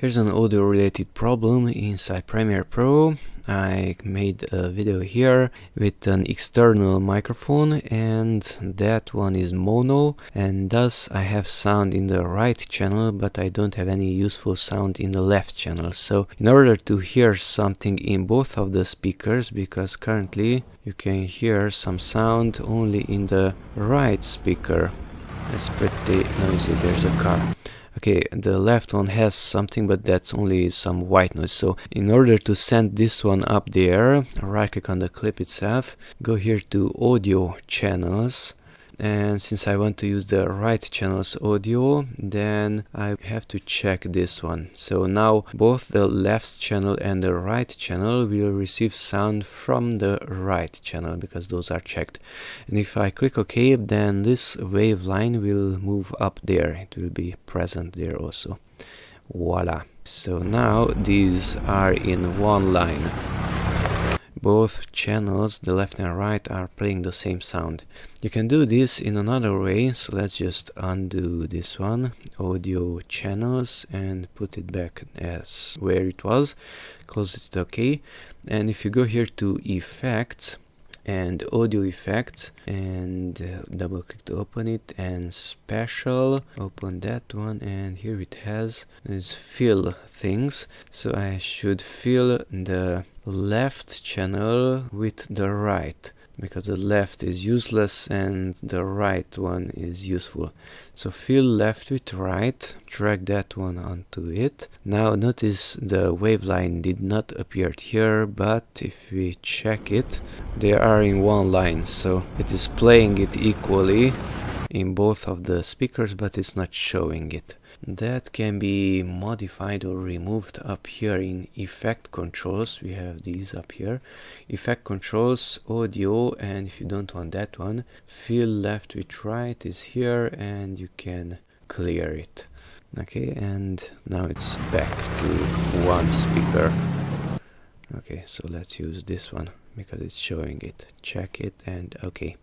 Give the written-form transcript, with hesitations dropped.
Here's an audio related problem inside Premiere Pro. I made a video here with an external microphone and that one is mono, and thus I have sound in the right channel but I don't have any useful sound in the left channel. So in order to hear something in both of the speakers, because currently you can hear some sound only in the right speaker. It's pretty noisy, there's a car. Okay, the left one has something, but that's only some white noise. So in order to send this one up there, right click on the clip itself, go here to audio channels, and since I want to use the right channel's audio, then I have to check this one. So now both the left channel and the right channel will receive sound from the right channel because those are checked. And if I click OK, then this wave line will move up there. It will be present there also. Voila. So now these are in one line. Both channels, the left and right, are playing the same sound. You can do this in another way, so let's just undo this one, audio channels, and put it back as where it was, close it, OK. And if you go here to effects and audio effects and double click to open it, and special, open that one, and here it has is fill things. So I should fill the left channel with the right, because the left is useless and the right one is useful. So fill left with right, drag that one onto it. Now notice the waveline did not appear here, but if we check it, they are in one line, so it is playing it equally in both of the speakers, but it's not showing it. That can be modified or removed up here in effect controls. We have these up here, effect controls, audio, and if you don't want that one, fill left with right is here, and you can clear it. Okay, and now it's back to one speaker. Okay, so let's use this one because it's showing it. Check it and okay.